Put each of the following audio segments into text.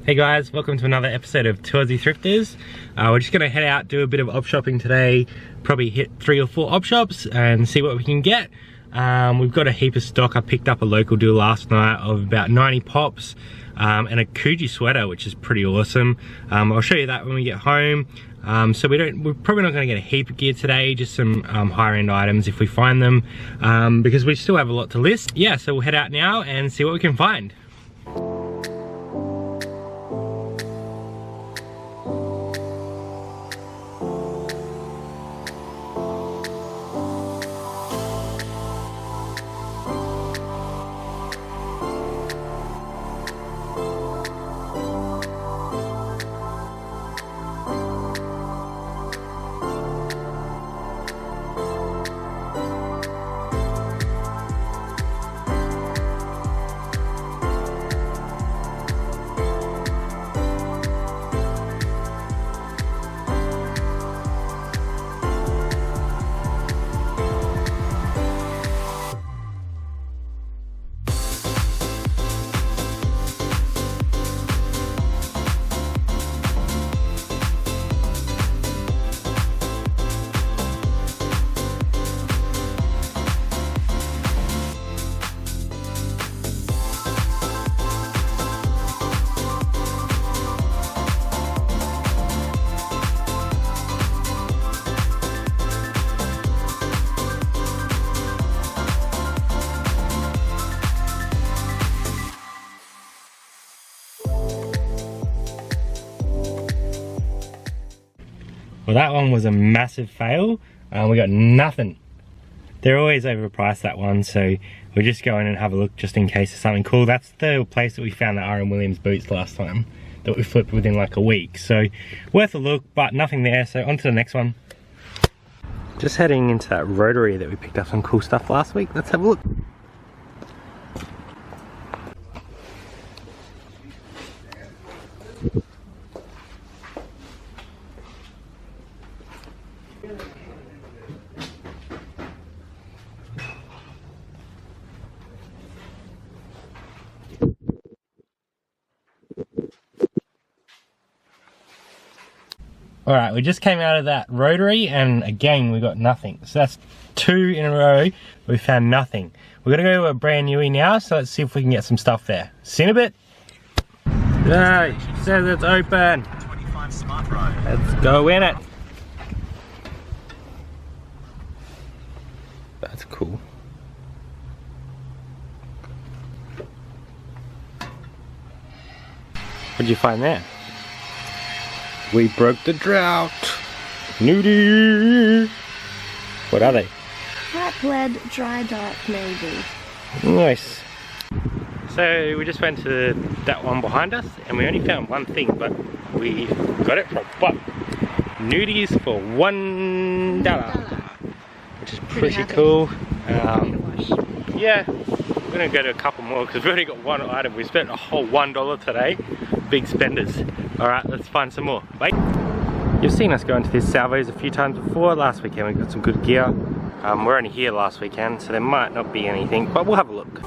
Hey guys, welcome to another episode of Two Aussie Thrifters. We're just gonna head out, do a bit of op shopping today, probably hit 3 or 4 op shops and see what we can get. We've got a heap of stock. I picked up a local deal last night of about 90 pops and a Coogee Sweater, which is pretty awesome. I'll show you that when we get home. So we're probably not gonna get a heap of gear today, just some higher end items if we find them, because we still have a lot to list. Yeah, so we'll head out now and see what we can find. Well, that one was a massive fail. We got nothing. They're always overpriced, that one, so we'll just go in and have a look just in case there's something cool. That's the place that we found the R.M. Williams boots last time that we flipped within like a week. So worth a look, but nothing there, so on to the next one. Just heading into that rotary that we picked up some cool stuff last week. Let's have a look. Alright, we just came out of that rotary and again we got nothing. So that's 2 in a row, we found nothing. We're gonna go to a brand newie now, so let's see if we can get some stuff there. See you in a bit. Hey, it says it's open. 25 Smart Road. Let's go in it. That's cool. What'd you find there? We broke the drought. Nudie. What are they? Black lead dry dark navy. Nice. So we just went to that one behind us and we only found one thing, but we got it for what? Nudies for $1, which is pretty cool. Yeah, we're gonna go to a couple more because we've already got one item. We spent a whole $1 today. Big spenders. Alright, let's find some more. Bye. You've seen us go into this Salvos a few times before. Last weekend we got some good gear. We're only here last weekend, so there might not be anything, but we'll have a look.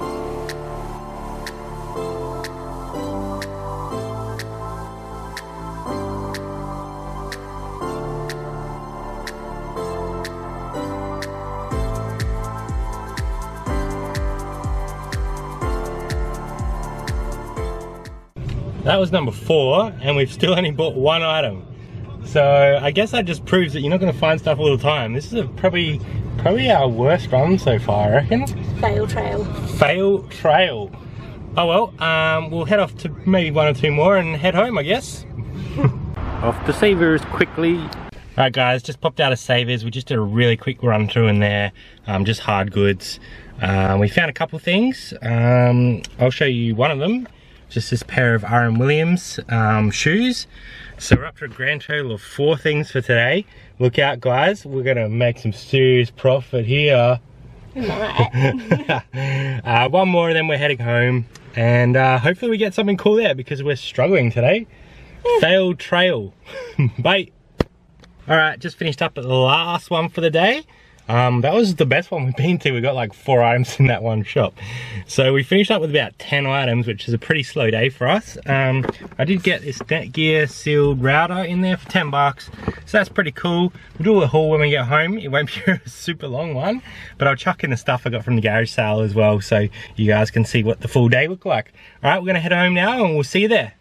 That was number 4 and we've still only bought one item. So I guess that just proves that you're not going to find stuff all the time. This is probably our worst run so far, I reckon. Fail trail. Fail trail. Oh well, we'll head off to maybe 1 or 2 more and head home, I guess. Off to Savers quickly. Alright guys, just popped out of Savers. We just did a really quick run through in there, just hard goods. We found a couple things. I'll show you one of them. Just this pair of R.M. Williams shoes. So we're up to a grand total of 4 things for today. Look out guys, we're gonna make some serious profit here. One more and then we're heading home. And hopefully we get something cool there because we're struggling today. Failed trail. Bye. Alright, just finished up at the last one for the day. That was the best one we've been to. We got like 4 items in that one shop. So we finished up with about 10 items, which is a pretty slow day for us. I did get this Netgear sealed router in there for 10 bucks. So that's pretty cool. We'll do a haul when we get home. It won't be a super long one, but I'll chuck in the stuff I got from the garage sale as well, so you guys can see what the full day looked like. All right, we're gonna head home now and we'll see you there.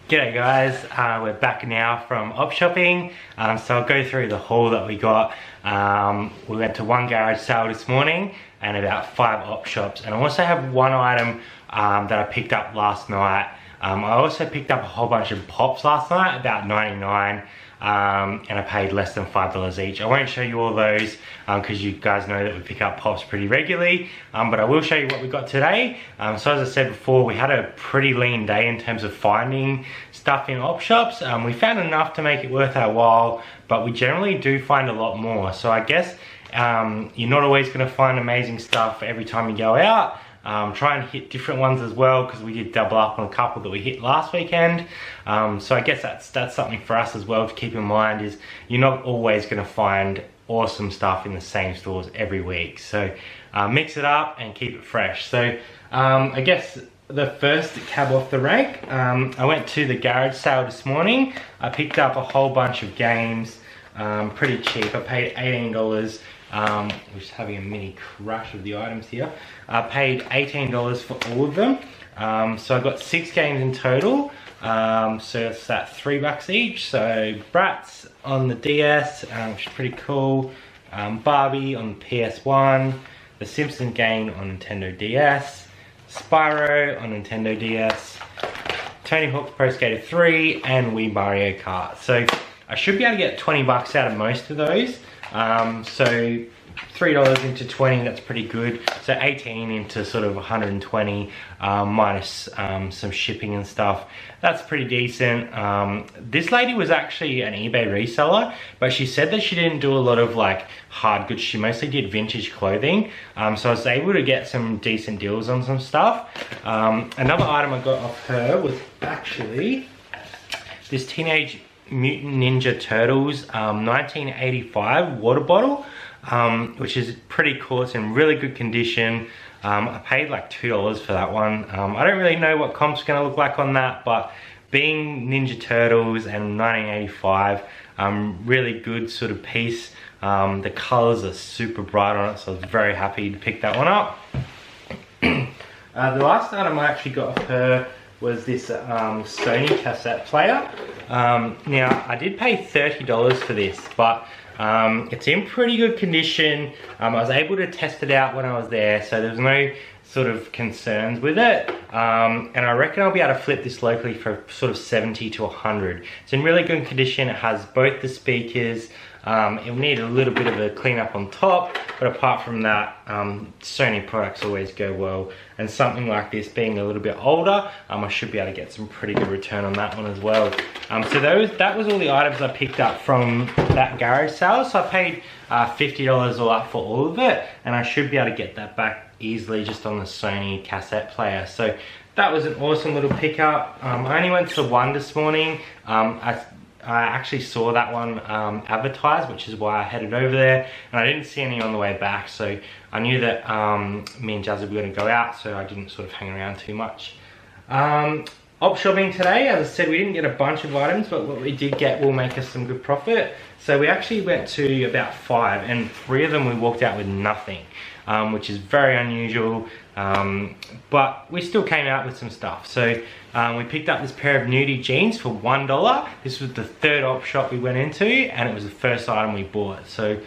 G'day guys, we're back now from op shopping, so I'll go through the haul that we got. We went to 1 garage sale this morning and about 5 op shops, and I also have 1 item that I picked up last night. I also picked up a whole bunch of pops last night, about 99, and I paid less than $5 each. I won't show you all those because you guys know that we pick up pops pretty regularly, but I will show you what we got today. So as I said before, we had a pretty lean day in terms of finding stuff in op shops. We found enough to make it worth our while, but we generally do find a lot more. So I guess you're not always going to find amazing stuff every time you go out. Try and hit different ones as well, because we did double up on a couple that we hit last weekend. So I guess that's something for us as well to keep in mind, is you're not always going to find awesome stuff in the same stores every week. So mix it up and keep it fresh. So I guess the first cab off the rank, I went to the garage sale this morning. I picked up a whole bunch of games, pretty cheap. I paid $18. We're just having a mini crush of the items here. I paid $18 for all of them. So I got 6 games in total. So it's that $3 each. So Bratz on the DS, which is pretty cool. Barbie on the PS1. The Simpson game on Nintendo DS. Spyro on Nintendo DS. Tony Hawk's Pro Skater 3 and Wii Mario Kart. So I should be able to get 20 bucks out of most of those. So $3 into 20, that's pretty good. So 18 into sort of 120 minus some shipping and stuff. That's pretty decent. This lady was actually an eBay reseller, but she said that she didn't do a lot of like hard goods. She mostly did vintage clothing. So I was able to get some decent deals on some stuff. Another item I got off her was actually this Teenage Mutant Ninja Turtles 1985 water bottle, which is pretty cool. It's in really good condition. I paid like $2 for that one. I don't really know what comp's gonna look like on that, but being Ninja Turtles and 1985, really good sort of piece. The colors are super bright on it, so I was very happy to pick that one up. The last item I actually got off her was this Sony cassette player. Now I did pay $30 for this, but it's in pretty good condition. I was able to test it out when I was there, so there's no sort of concerns with it. And I reckon I'll be able to flip this locally for sort of 70 to 100. It's in really good condition. It has both the speakers. It'll need a little bit of a cleanup on top, but apart from that, Sony products always go well. And something like this being a little bit older, I should be able to get some pretty good return on that one as well. So that was all the items I picked up from that garage sale. So I paid $50 all up for all of it, and I should be able to get that back easily just on the Sony cassette player. So that was an awesome little pickup. I only went to 1 this morning. I actually saw that one advertised, which is why I headed over there, and I didn't see any on the way back, so I knew that me and Jazzy were going to go out, so I didn't sort of hang around too much. Op shopping today, as I said, we didn't get a bunch of items, but what we did get will make us some good profit. So we actually went to about 5, and 3 of them we walked out with nothing, which is very unusual, but we still came out with some stuff. So we picked up this pair of nudie jeans for $1. This was the 3rd op shop we went into, and it was the first item we bought. So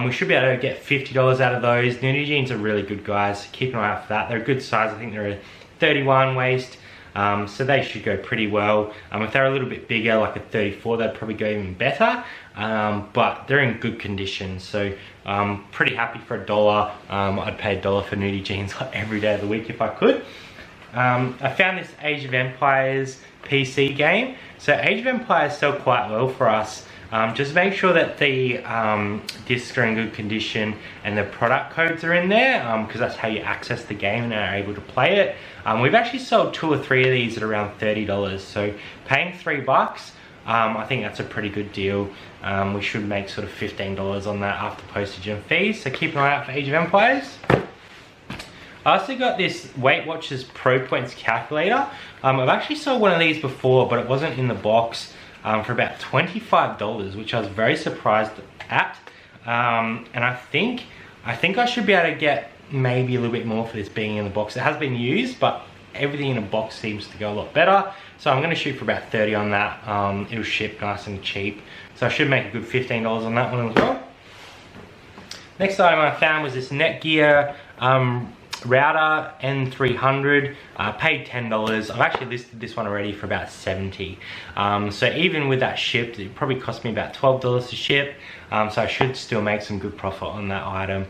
we should be able to get $50 out of those. Nudie jeans are really good, guys. Keep an eye out for that. They're a good size. I think they're a 31 waist. So they should go pretty well. If they're a little bit bigger, like a 34, they'd probably go even better. But they're in good condition, so pretty happy for $1. I'd pay $1 for nudie jeans like every day of the week if I could. I found this Age of Empires PC game. So Age of Empires sell quite well for us. Just make sure that the discs are in good condition and the product codes are in there, because that's how you access the game and are able to play it. We've actually sold 2 or 3 of these at around $30, so paying $3 I think that's a pretty good deal. We should make sort of $15 on that after postage and fees, so keep an eye out for Age of Empires. I also got this Weight Watchers Pro Points calculator. I've actually sold one of these before, but it wasn't in the box, for about $25, which I was very surprised at. And I think I should be able to get maybe a little bit more for this being in the box. It has been used, but everything in a box seems to go a lot better. So I'm gonna shoot for about 30 on that. It'll ship nice and cheap. So I should make a good $15 on that one as well. Next item I found was this Netgear Router N300. Paid $10. I've actually listed this one already for about $70. So even with that shipped, it probably cost me about $12 to ship. So I should still make some good profit on that item.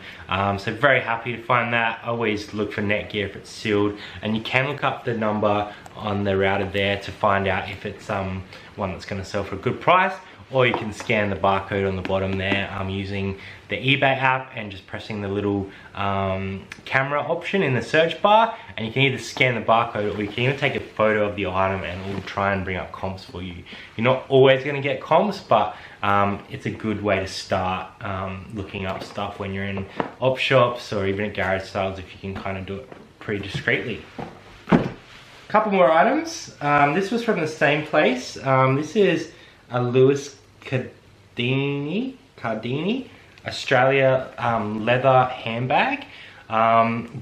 So very happy to find that. I always look for Netgear if it's sealed, and you can look up the number on the router there to find out if it's one that's going to sell for a good price, or you can scan the barcode on the bottom there using the eBay app and just pressing the little camera option in the search bar, and you can either scan the barcode or you can even take a photo of the item and it will try and bring up comps for you. You're not always going to get comps, but it's a good way to start looking up stuff when you're in op shops or even at garage sales, if you can kind of do it pretty discreetly. Couple more items. This was from the same place. This is a Lewis Cardini Australia leather handbag.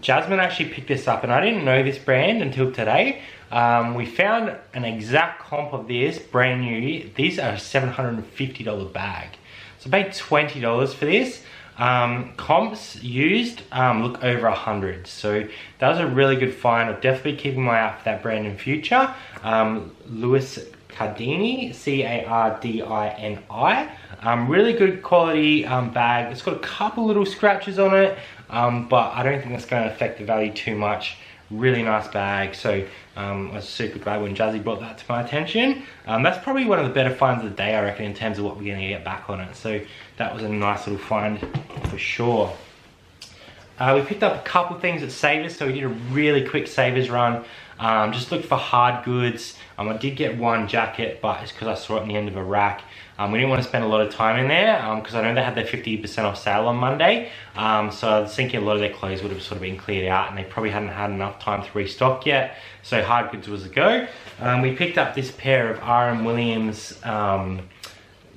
Jasmine actually picked this up, and I didn't know this brand until today. We found an exact comp of this, brand new. These are a $750 bag. So I paid $20 for this. Comps used look over 100, so that was a really good find. I'll definitely be keeping my eye out for that brand in future. Lewis Cardini, C-A-R-D-I-N-I. Really good quality bag. It's got a couple little scratches on it, but I don't think that's going to affect the value too much. Really nice bag. So I was super glad when Jazzy brought that to my attention. That's probably one of the better finds of the day, I reckon, in terms of what we're going to get back on it. So that was a nice little find for sure. We picked up a couple things at Savers, so we did a really quick Savers run. Just looked for hard goods. I did get one jacket, but it's because I saw it in the end of a rack. We didn't want to spend a lot of time in there because I know they had their 50% off sale on Monday. So I was thinking a lot of their clothes would have sort of been cleared out, and they probably hadn't had enough time to restock yet. So hard goods was a go. We picked up this pair of R.M. Williams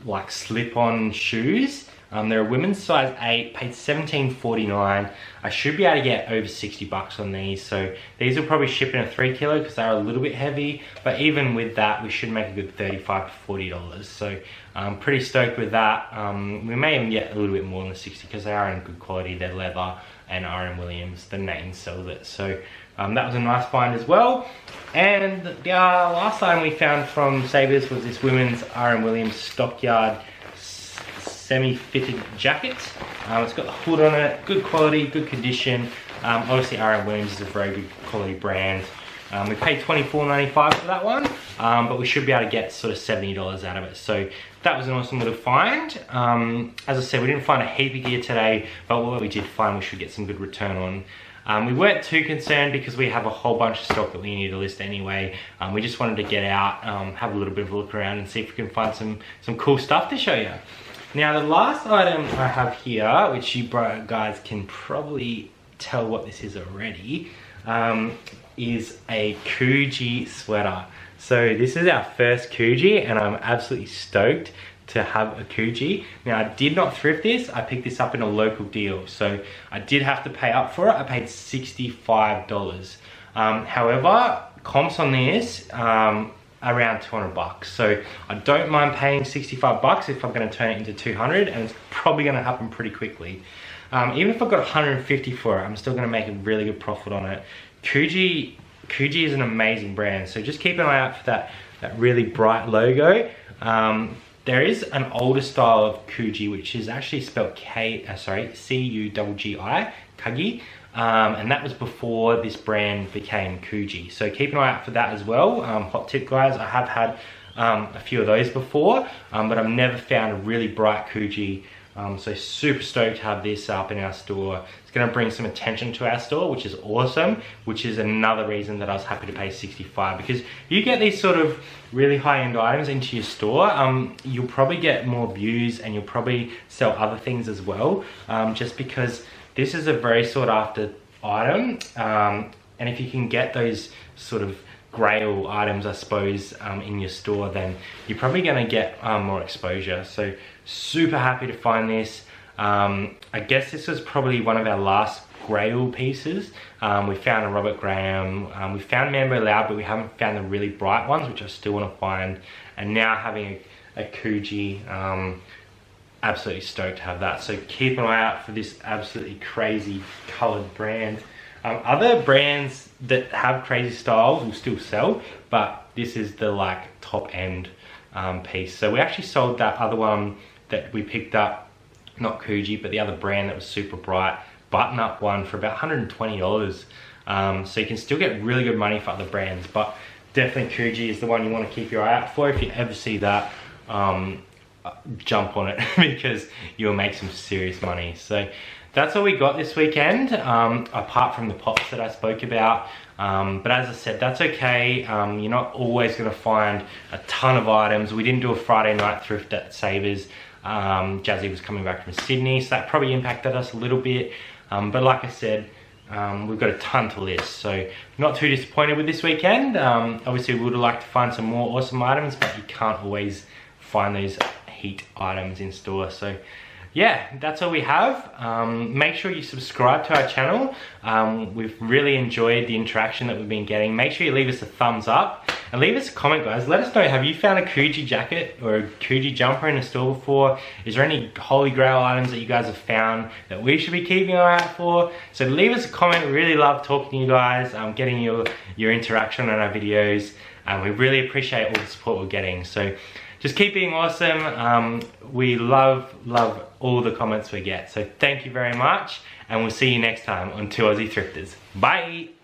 like slip-on shoes. They're a women's size 8, paid $17.49. I should be able to get over 60 bucks on these. So these will probably ship in a 3 kilo because they're a little bit heavy. But even with that, we should make a good $35 to $40. So I'm pretty stoked with that. We may even get a little bit more than the 60 because they are in good quality. They're leather, and R.M. Williams, the name sells it. So that was a nice find as well. And the last item we found from Savers was this women's R.M. Williams Stockyard semi-fitted jacket. It's got the hood on it, good quality, good condition. Obviously R.M. Williams is a very good quality brand. We paid $24.95 for that one, but we should be able to get sort of $70 out of it. So that was an awesome little find. As I said, we didn't find a heap of gear today, but what we did find we should get some good return on. We weren't too concerned because we have a whole bunch of stock that we need to list anyway. We just wanted to get out, have a little bit of a look around and see if we can find some cool stuff to show you. Now the last item I have here, which you guys can probably tell what this is already, is a Coogee Sweater. So this is our first Coogee, and I'm absolutely stoked to have a Coogee. Now I did not thrift this, I picked this up in a local deal, so I did have to pay up for it. I paid $65. However, comps on this, around 200 bucks. So I don't mind paying 65 bucks if I'm going to turn it into 200, and it's probably going to happen pretty quickly. Even if I got 150 for it, I'm still going to make a really good profit on it. Coogee is an amazing brand, so just keep an eye out for that really bright logo. There is an older style of Coogee, which is actually spelled C-U-G-G-I, Coogee. And that was before this brand became Coogee. So keep an eye out for that as well. Hot tip, guys, I have had a few of those before, but I've never found a really bright Coogee So super stoked to have this up in our store. It's going to bring some attention to our store, which is awesome, which is another reason that I was happy to pay $65, because you get these sort of really high-end items into your store, you'll probably get more views and you'll probably sell other things as well, just because this is a very sought after item, and if you can get those sort of grail items, I suppose, in your store, then you're probably going to get more exposure. So super happy to find this. I guess this was probably one of our last grail pieces. We found a Robert Graham, we found Mambo Loud, but we haven't found the really bright ones, which I still want to find. And now having a Coogee, absolutely stoked to have that. So keep an eye out for this absolutely crazy colored brand. Other brands that have crazy styles will still sell, but this is the like top end piece. So we actually sold that other one that we picked up, not Coogee, but the other brand that was super bright, button up one, for about $120. So you can still get really good money for other brands, but definitely Coogee is the one you want to keep your eye out for. If you ever see that, jump on it because you'll make some serious money. So that's all we got this weekend, apart from the pops that I spoke about. But as I said, that's okay. You're not always going to find a ton of items. We didn't do a Friday night thrift at Savers. Jazzy was coming back from Sydney, so that probably impacted us a little bit. But like I said, we've got a ton to list, so not too disappointed with this weekend. Obviously we would have liked to find some more awesome items, but you can't always find those heat items in store. So yeah, that's all we have. Make sure you subscribe to our channel. We've really enjoyed the interaction that we've been getting. Make sure you leave us a thumbs up and leave us a comment, guys. Let us know, have you found a Coogee jacket or a Coogee jumper in the store before? Is there any holy grail items that you guys have found that we should be keeping an eye out for? So leave us a comment. We really love talking to you guys, getting your interaction on our videos. We really appreciate all the support we're getting. So just keep being awesome. We love all the comments we get. So thank you very much, and we'll see you next time on Two Aussie Thrifters. Bye.